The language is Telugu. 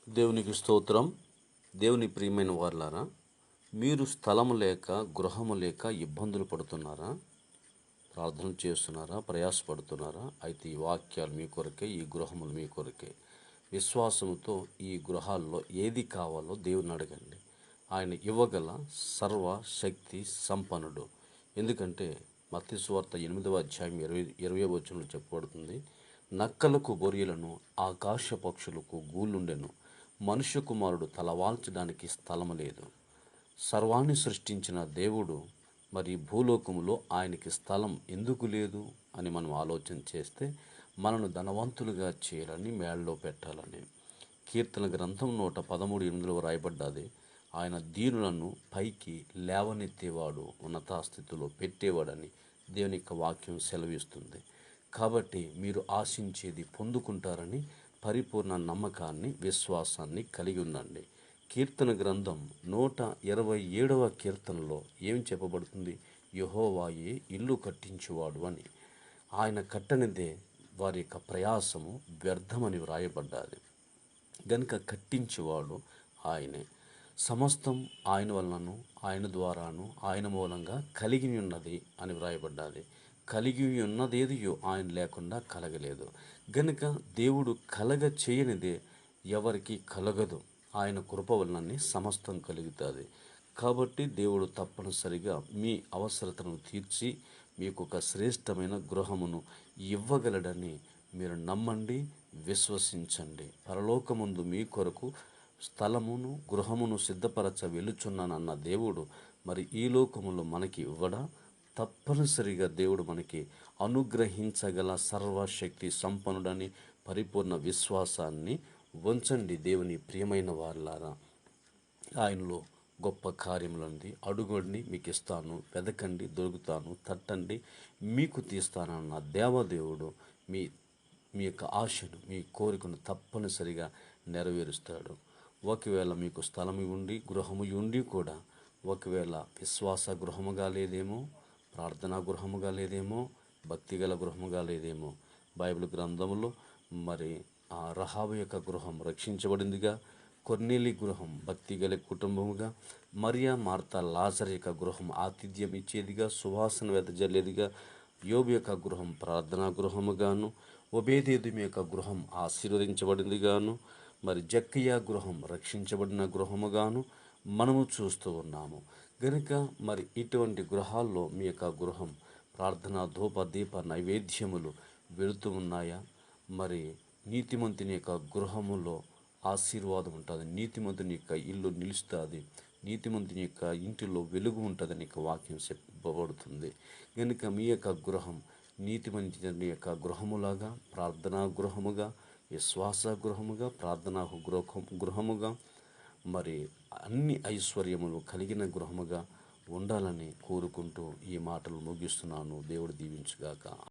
దేవునికి స్తోత్రం. దేవుని ప్రియమైన వారలారా, మీరు స్థలము లేక గృహము లేక ఇబ్బందులు పడుతున్నారా? ప్రార్థన చేస్తున్నారా? ప్రయాసపడుతున్నారా? అయితే ఈ వాక్యాలు మీ కొరకే, ఈ గృహములు మీ కొరకే. విశ్వాసముతో ఈ గృహాల్లో ఏది కావాలో దేవుని అడగండి. ఆయన ఇవ్వగల సర్వశక్తి సంపన్నుడు. ఎందుకంటే మత్తయి సువార్త 8వ అధ్యాయం 20వ వచనంలో చెప్పబడుతుంది, నక్కలకు బొరియలను ఆకాశ పక్షులకు గూళ్ళుండెను, మనుష్య కుమారుడు తలవాల్చడానికి స్థలము లేదు. సర్వాన్ని సృష్టించిన దేవుడు మరి భూలోకములో ఆయనకి స్థలం ఎందుకు లేదు అని మనం ఆలోచన చేస్తే, మనను ధనవంతులుగా చేయాలని, మేళ్ళలో పెట్టాలని. కీర్తన గ్రంథం 113:8 రాయబడ్డది, ఆయన దీనులను పైకి లేవనెత్తేవాడు, ఉన్నతాస్థితిలో పెట్టేవాడని దేవుని యొక్క వాక్యం సెలవిస్తుంది. కాబట్టి మీరు ఆశించేది పొందుకుంటారని పరిపూర్ణ నమ్మకాన్ని, విశ్వాసాన్ని కలిగి ఉండండి. కీర్తన గ్రంథం 127వ కీర్తనలో ఏం చెప్పబడుతుంది? యెహోవాయే ఇల్లు కట్టించువాడు అని. ఆయన కట్టనిదే వారి యొక్క ప్రయాసము వ్యర్థమని వ్రాయబడ్డాది. గనుక కట్టించేవాడు ఆయనే. సమస్తం ఆయన వలనను, ఆయన ద్వారాను, ఆయన మూలంగా కలిగి ఉన్నది అని వ్రాయబడ్డాది. కలిగి ఉన్నదేదియో ఆయన లేకుండా కలగలేదు. గనుక దేవుడు కలగ చేయనిదే ఎవరికి కలగదు. ఆయన కృప వలననే సమస్తం కలుగుతుంది. కాబట్టి దేవుడు తప్పనిసరిగా మీ అవసరతను తీర్చి మీకు ఒక శ్రేష్టమైన గృహమును ఇవ్వగలడని మీరు నమ్మండి, విశ్వసించండి. పరలోకముందు మీ కొరకు స్థలమును, గృహమును సిద్ధపరచ వెలుచున్నానన్న దేవుడు మరి ఈ లోకములో మనకి ఇవ్వడా? తప్పనిసరిగా దేవుడు మనకి అనుగ్రహించగల సర్వశక్తి సంపన్నుడని పరిపూర్ణ విశ్వాసాన్ని ఉంచండి. దేవుని ప్రియమైన వారలారా, ఆయనలో గొప్ప కార్యములంది. అడుగండి మీకు ఇస్తాను, వెదకండి దొరుకుతాను, తట్టండి మీకు తీస్తానన్న దేవదేవుడు మీ మీ యొక్క ఆశను, మీ కోరికను తప్పనిసరిగా నెరవేరుస్తాడు. ఒకవేళ మీకు స్థలము ఉండి, గృహము ఉండి కూడా ఒకవేళ విశ్వాస గృహముగా లేదేమో, ప్రార్థనా గృహముగా లేదేమో, భక్తిగల గృహముగా లేదేమో, బైబిల్ గ్రంథంలో మరి ఆ రహాబు యొక్క గృహం రక్షించబడిందిగా, కొర్నేలి గృహం భక్తిగల కుటుంబముగా, మరియా మార్తా లాజరు యొక్క గృహం ఆతిథ్యం ఇచ్చేదిగా, సువాసన వెదజల్లేదిగా, యోబు యొక్క గృహం ప్రార్థనా గృహముగాను, ఒబేదేదుము యొక్క గృహం ఆశీర్వదించబడిందిగాను, మరి జక్కయ్య గృహం రక్షించబడిన గృహముగాను మనము చూస్తూ ఉన్నాము. గనుక మరి ఇటువంటి గృహాల్లో మీ యొక్క గృహం ప్రార్థన, ధూప, దీప నైవేద్యములు వెళుతూ ఉన్నాయా? మరి నీతిమంతుని యొక్క గృహములో ఆశీర్వాదం ఉంటుంది. నీతిమంతుని యొక్క ఇల్లు నిలుస్తుంది. నీతిమంతుని యొక్క ఇంటిలో వెలుగు ఉంటుందని వాక్యం చెప్పబడుతుంది. కనుక మీ యొక్క గృహం నీతిమంతుని యొక్క గృహములాగా, ప్రార్థనా గృహముగా, విశ్వాస గృహముగా, ప్రార్థనా గృహముగా, మరి అన్ని ఐశ్వర్యములు కలిగిన గృహముగా ఉండాలని కోరుకుంటూ ఈ మాటలు ముగిస్తున్నాను. దేవుడు దీవించుగాక.